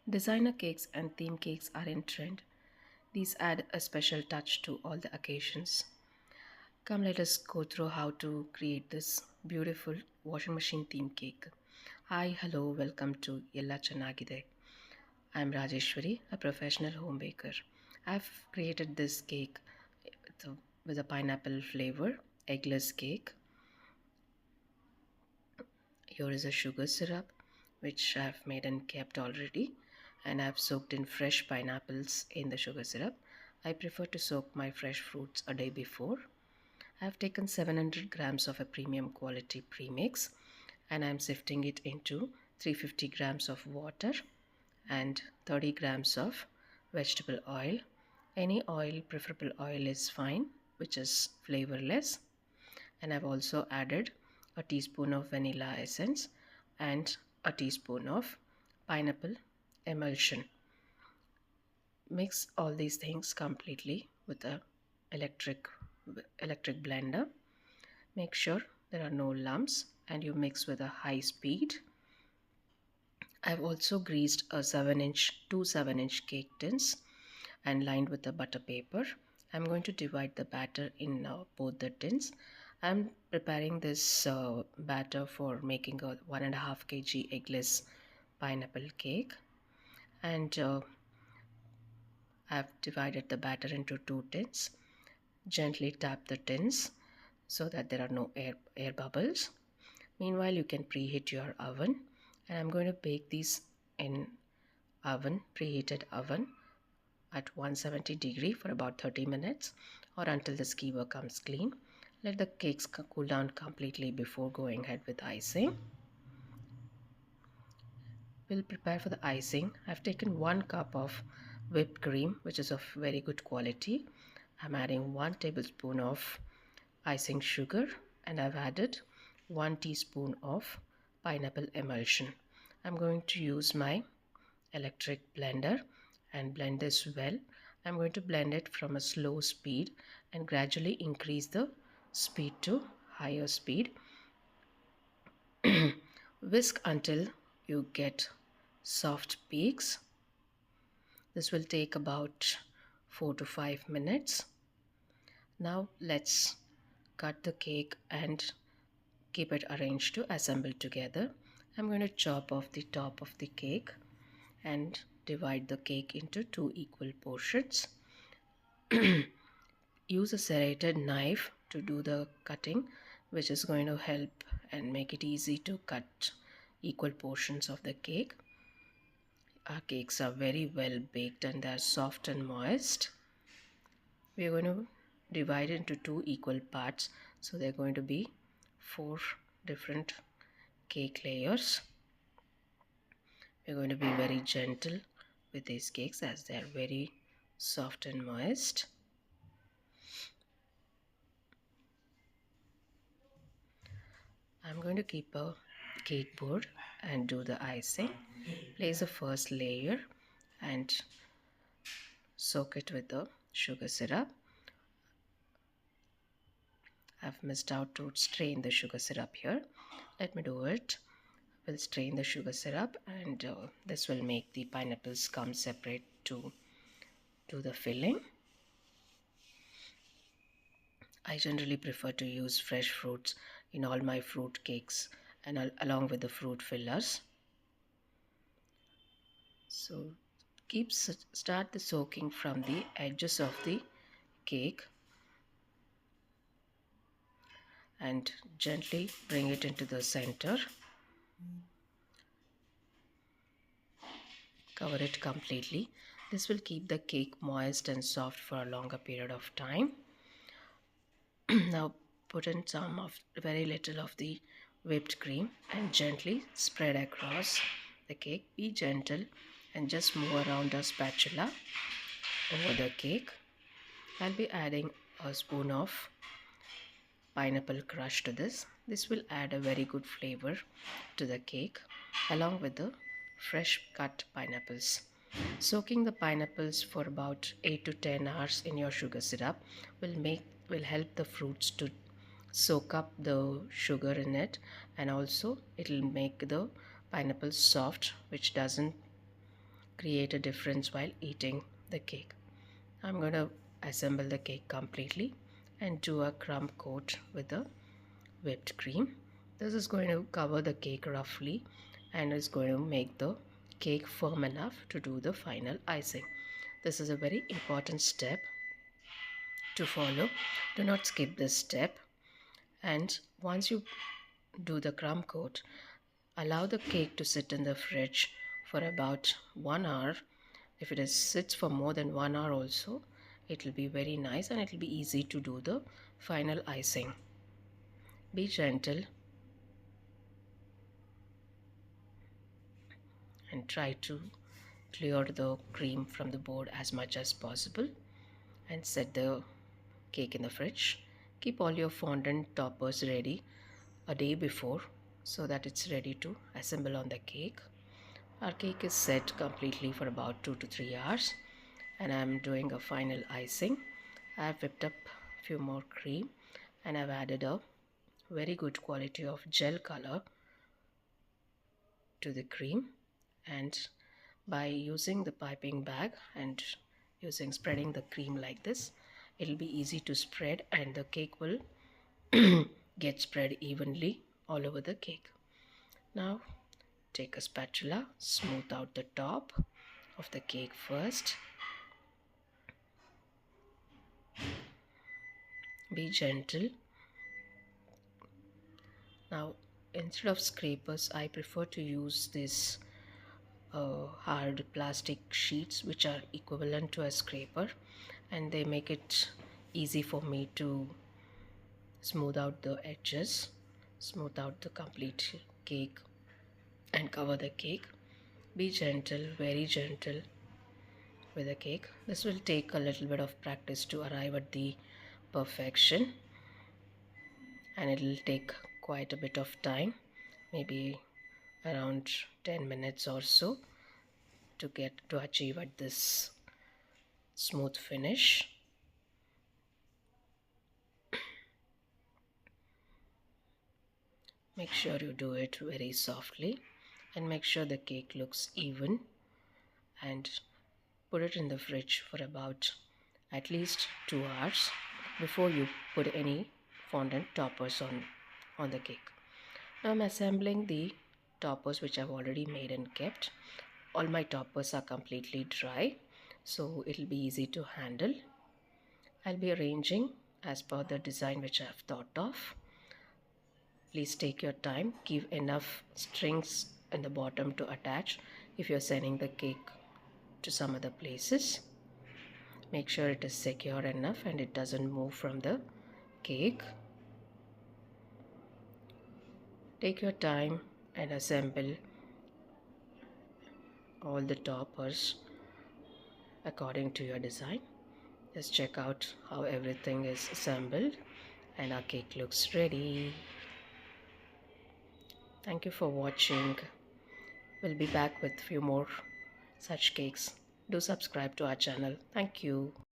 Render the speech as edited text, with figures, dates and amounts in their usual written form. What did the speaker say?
Designer cakes and theme cakes are in trend. These add a special touch to all the occasions. Come, let us go through how to create this beautiful washing machine theme cake. Hi, hello, welcome to Yella Chanagide. I'm Rajeshwari, a professional home baker. I've created this cake with a pineapple flavor, eggless cake. Here is a sugar syrup which I've made and kept already, and I've soaked in fresh pineapples in the sugar syrup. I prefer to soak my fresh fruits a day before. I've taken 700 grams of a premium quality premix and I'm sifting it into 350 grams of water and 30 grams of vegetable oil. Any oil, preferable oil is fine, which is flavorless. And I've also added a teaspoon of vanilla essence and a teaspoon of pineapple emulsion. Mix all these things completely with a electric blender. Make sure there are no lumps and you mix with a high speed. I've also greased a 2 7-inch cake tins and lined with the butter paper. I'm going to divide the batter in both the tins. I'm preparing this batter for making a 1.5 kg eggless pineapple cake, and I've divided the batter into 2 tins. Gently tap the tins so that there are no air bubbles. Meanwhile, you can preheat your oven, and I'm going to bake these in preheated oven at 170 for about 30 minutes or until the skewer comes clean. Let the cakes cool down completely before going ahead with icing. We'll prepare for the icing. I've taken 1 cup of whipped cream, which is of very good quality. I'm adding 1 tablespoon of icing sugar and I've added 1 teaspoon of pineapple emulsion. I'm going to use my electric blender and blend this well. I'm going to blend it from a slow speed and gradually increase the speed to higher speed. Whisk until you get soft peaks. This will take about 4 to 5 minutes. Now let's cut the cake and keep it arranged to assemble together. I'm going to chop off the top of the cake and divide the cake into 2 equal portions. Use a serrated knife to do the cutting, which is going to help and make it easy to cut equal portions of the cake. Our cakes are very well baked and they are soft and moist. We are going to divide into 2 equal parts, so they're going to be 4 different cake layers. We're going to be very gentle with these cakes as they are very soft and moist. I'm going to keep a cake board and do the icing. Place the first layer and soak it with the sugar syrup. I've missed out to strain the sugar syrup here. Let me do it. We'll strain the sugar syrup and this will make the pineapples come separate to the filling. I generally prefer to use fresh fruits in all my fruit cakes and along with the fruit fillers. So start the soaking from the edges of the cake and gently bring it into the center. Cover it completely. This will keep the cake moist and soft for a longer period of time. Now put in very little of the whipped cream and gently spread across the cake. Be gentle and just move around a spatula over the cake. I'll be adding a spoon of pineapple crush to this. This will add a very good flavor to the cake along with the fresh cut pineapples. Soaking the pineapples for about 8 to 10 hours in your sugar syrup will help the fruits to soak up the sugar in it, and also it will make the pineapple soft, which doesn't create a difference while eating the cake. I'm going to assemble the cake completely and do a crumb coat with the whipped cream. This is going to cover the cake roughly and is going to make the cake firm enough to do the final icing. This is a very important step to follow. Do not skip this step. And once you do the crumb coat, allow the cake to sit in the fridge for about 1 hour. If it sits for more than 1 hour also, it will be very nice and it will be easy to do the final icing. Be gentle and try to clear the cream from the board as much as possible and set the cake in the fridge. Keep all your fondant toppers ready a day before so that it's ready to assemble on the cake. Our cake is set completely for about 2 to 3 hours and I'm doing a final icing. I've whipped up a few more cream and I've added a very good quality of gel color to the cream, and by using the piping bag and spreading the cream like this, it'll be easy to spread and the cake will get spread evenly all over the cake. Now take a spatula, smooth out the top of the cake first. Be gentle. Now instead of scrapers, I prefer to use this hard plastic sheets which are equivalent to a scraper, and they make it easy for me to smooth out the edges, smooth out the complete cake and cover the cake. Be gentle, very gentle with the cake. This will take a little bit of practice to arrive at the perfection, and it will take quite a bit of time, maybe around 10 minutes or so to achieve at this smooth finish. Make sure you do it very softly and make sure the cake looks even, and put it in the fridge for about at least 2 hours before you put any fondant toppers on the cake. Now I'm assembling the toppers which I've already made and kept. All my toppers are completely dry, so it'll be easy to handle. I'll be arranging as per the design which I've thought of. Please take your time, give enough strings in the bottom to attach if you're sending the cake to some other places. Make sure it is secure enough and it doesn't move from the cake. Take your time and assemble all the toppers according to your design. Just check out how everything is assembled and our cake looks ready. Thank you for watching. We'll be back with few more such cakes. Do subscribe to our channel. Thank you.